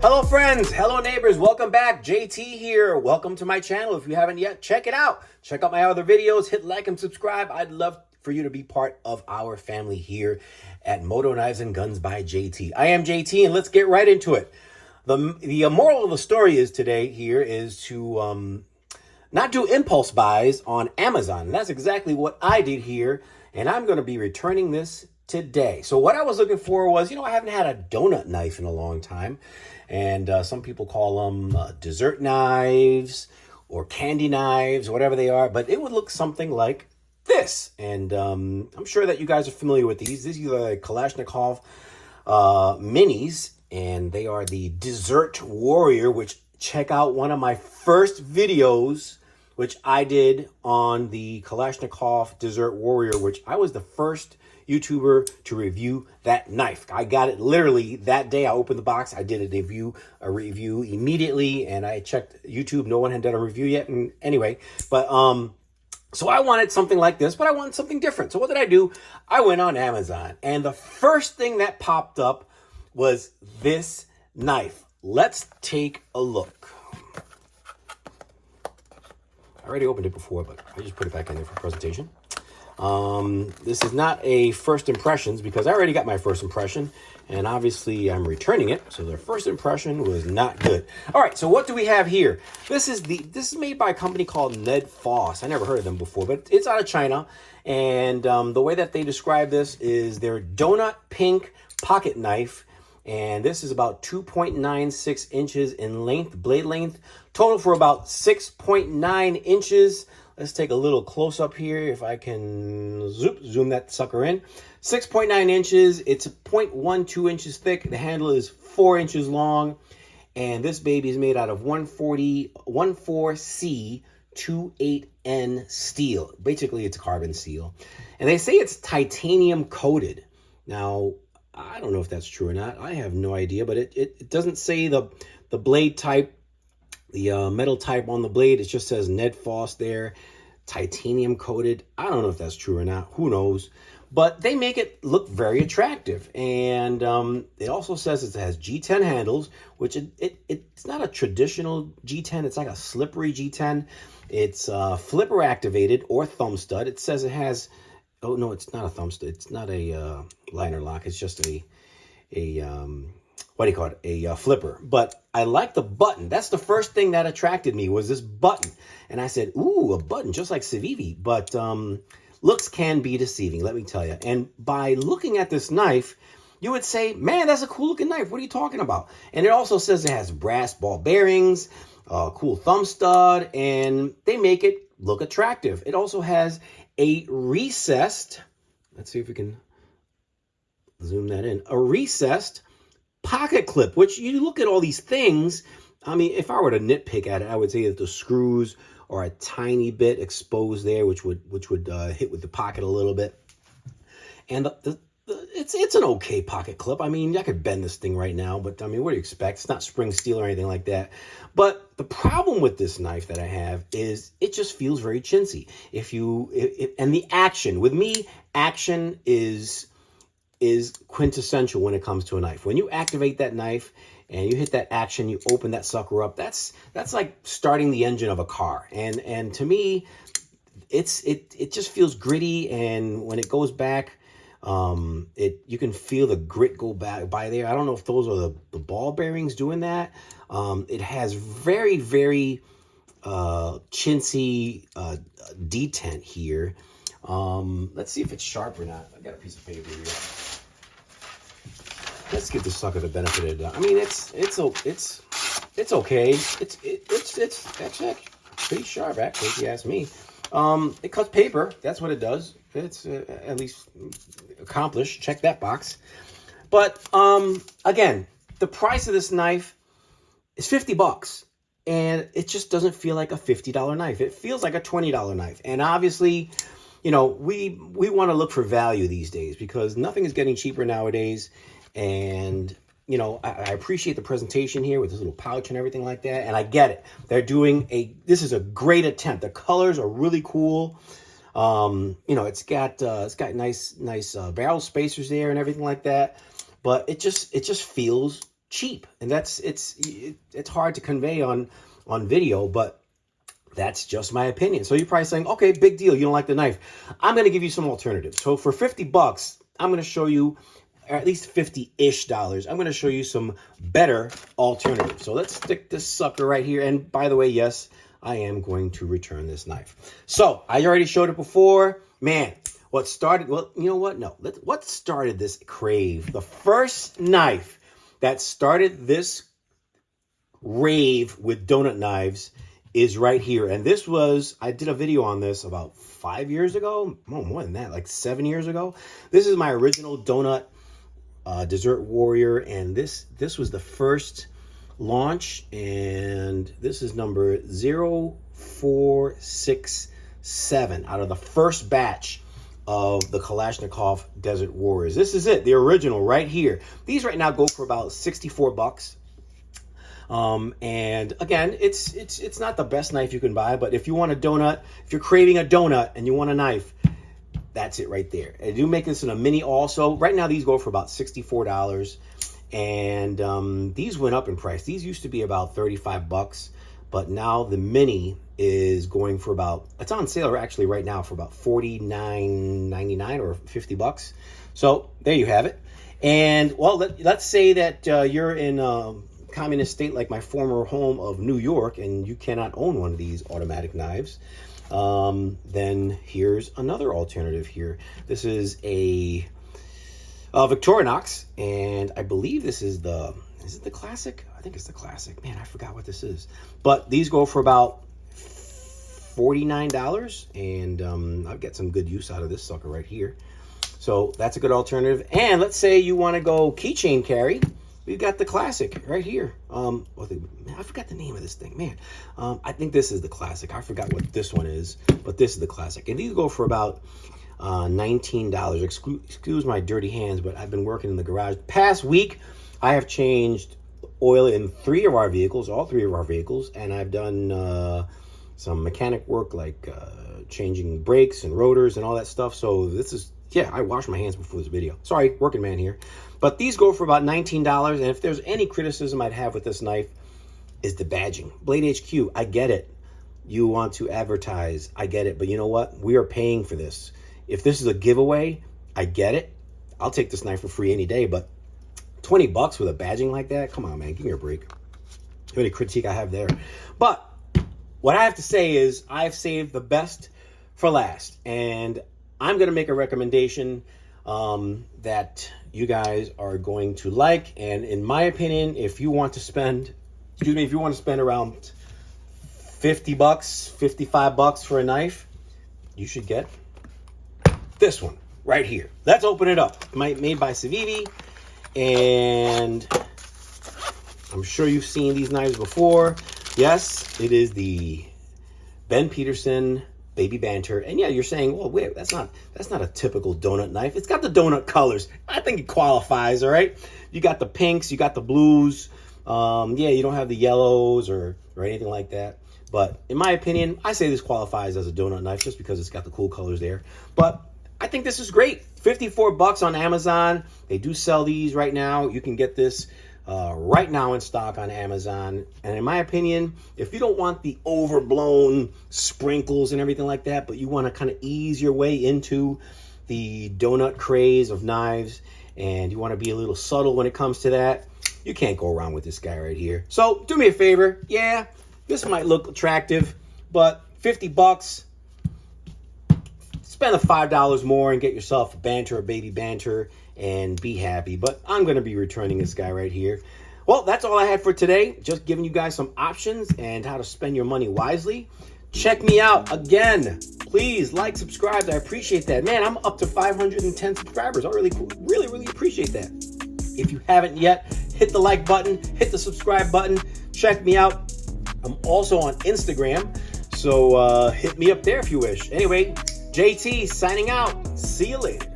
Hello friends, hello neighbors, welcome back. JT here. Welcome to my channel. If you haven't yet, check it out. Check out my other videos, hit like and subscribe. I'd love for you to be part of our family here at Moto Knives and Guns by JT. I am JT and let's get right into it. The moral of the story is today here is to not do impulse buys on Amazon. And that's exactly what I did here, and I'm going to be returning this today. So what I was looking for was, I haven't had a donut knife in a long time. And some people call them dessert knives or candy knives, whatever they are. But it would look something like this. And I'm sure that you guys are familiar with these. These are the Kalashnikov minis. And they are the Dessert Warrior, which check out one of my first videos, which I did on the Kalashnikov Dessert Warrior, which I was the first YouTuber to review that knife. I got it literally that day. I opened the box. I did a review immediately, and I checked YouTube. No one had done a review yet. And anyway, but so I wanted something like this, but I wanted something different. So what did I do? I went on Amazon, and the first thing that popped up was this knife. Let's take a look. I already opened it before, but I just put it back in there for presentation. This is not a first impressions because I already got my first impression, and obviously I'm returning it. So the first impression was not good. All right. So what do we have here? This is made by a company called Ned Foss. I never heard of them before, but it's out of China. And, the way that they describe this is their donut pink pocket knife. And this is about 2.96 inches in length, blade length, total for about 6.9 inches. Let's take a little close up here if I can zoom that sucker in. 6.9 inches. It's 0.12 inches thick. The handle is 4 inches long. And this baby is made out of 14C 28N steel. Basically, it's carbon steel. And they say it's titanium coated. Now, I don't know if that's true or not. I have no idea, but it doesn't say the blade type, the metal type on the blade. It just says Ned Foss there, titanium coated. I don't know if that's true or not. Who knows? But they make it look very attractive. And it also says it has G10 handles, which it's not a traditional G10. It's like a slippery G10. It's flipper activated or thumb stud. It says it has... Oh, no, it's not a thumb stud. It's not a liner lock. It's just a what do you call it? A flipper. But I like the button. That's the first thing that attracted me was this button. And I said, ooh, a button just like Civivi. But looks can be deceiving, let me tell you. And by looking at this knife, you would say, man, that's a cool looking knife. What are you talking about? And it also says it has brass ball bearings, cool thumb stud, and they make it look attractive. It also has a recessed, let's see if we can zoom that in, a recessed pocket clip, which you look at all these things. I mean, if I were to nitpick at it, I would say that the screws are a tiny bit exposed there, which would hit with the pocket a little bit. And it's an okay pocket clip. I mean, I could bend this thing right now, but I mean, what do you expect? It's not spring steel or anything like that. But the problem with this knife that I have is it just feels very chintzy. And the action with me, action is quintessential when it comes to a knife. When you activate that knife and you hit that action, you open that sucker up. That's like starting the engine of a car. And to me, it just feels gritty. And when it goes back, you can feel the grit go back by there. I don't know if those are the ball bearings doing that. It has very, very chintzy detent here. Let's see if it's sharp or not. I got a piece of paper here. Let's give this sucker the benefit of the doubt. I mean, it's okay. It's actually pretty sharp, actually, if you ask me. It cuts paper. That's what it does. It's at least accomplished. Check that box. But again, the price of this knife is $50, and it just doesn't feel like a $50 knife. It feels like a $20 knife. And obviously, we want to look for value these days because nothing is getting cheaper nowadays. And I appreciate the presentation here with this little pouch and everything like that. And I get it. This is a great attempt. The colors are really cool. It's got nice barrel spacers there and everything like that. But it just feels cheap, and it's hard to convey on video, but that's just my opinion. So you're probably saying, okay, big deal, you don't like the knife. I'm going to give you some alternatives. So for $50, I'm going to show you, or at least $50-ish, I'm going to show you some better alternatives. So let's stick this sucker right here. And by the way, yes, I am going to return this knife. So I already showed it before. Man, what started, well, you know what? No, what started this crave? The first knife that started this rave with donut knives is right here. And this was, I did a video on this about 5 years ago. Oh, more than that, like 7 years ago. This is my original donut Dessert Warrior, and this was the first launch, and this is number 0467 out of the first batch of the Kalashnikov Desert Warriors. This is it, the original right here. These right now go for about $64. And again, it's not the best knife you can buy, but if you want a donut, if you're craving a donut and you want a knife, that's it right there. I do make this in a mini also. Right now, these go for about $64. And these went up in price. These used to be about $35, but now the mini is going for about, it's on sale actually right now for about $49.99 or $50. So there you have it. And well, let's say that you're in communist state like my former home of New York, and you cannot own one of these automatic knives, then here's another alternative here. This is a Victorinox, and I believe this is is it the classic? I think it's the classic. Man, I forgot what this is. But these go for about $49, and I've got some good use out of this sucker right here. So that's a good alternative. And let's say you want to go keychain carry. We've got the classic right here. Man, I forgot the name of this thing, man. I think this is the classic. I forgot what this one is, but this is the classic. And these go for about $19. Excuse my dirty hands, but I've been working in the garage. Past week, I have changed oil in all three of our vehicles, and I've done some mechanic work like changing brakes and rotors and all that stuff. So this is, yeah, I washed my hands before this video. Sorry, working man here. But these go for about $19, and if there's any criticism I'd have with this knife is the badging. Blade HQ, I get it. You want to advertise, I get it. But you know what? We are paying for this. If this is a giveaway, I get it. I'll take this knife for free any day, but $20 with a badging like that? Come on, man, give me a break. The only critique I have there. But what I have to say is I've saved the best for last, and I'm going to make a recommendation that you guys are going to like. And in my opinion, if you want to spend, around $50, $55 for a knife, you should get this one right here. Let's open it up. Made by Civivi, and I'm sure you've seen these knives before. Yes, it is the Ben Peterson Baby Banter. And yeah, you're saying, well, wait, that's not a typical donut knife. It's got the donut colors. I think it qualifies, all right? You got the pinks, you got the blues. Yeah, you don't have the yellows or anything like that. But in my opinion, I say this qualifies as a donut knife just because it's got the cool colors there. But I think this is great. $54 on Amazon. They do sell these right now. You can get this right now in stock on Amazon. And in my opinion, if you don't want the overblown sprinkles and everything like that, but you want to kind of ease your way into the donut craze of knives, and you want to be a little subtle when it comes to that, you can't go wrong with this guy right here. So do me a favor. Yeah, this might look attractive, but $50, spend the $5 more and get yourself a Banter or Baby Banter and be happy. But I'm going to be returning this guy right here. Well, that's all I had for today. Just giving you guys some options and how to spend your money wisely. Check me out again. Please like, subscribe. I appreciate that. Man, I'm up to 510 subscribers. I really appreciate that. If you haven't yet, hit the like button, hit the subscribe button. Check me out. I'm also on Instagram, so hit me up there if you wish. Anyway, JT signing out. See you later.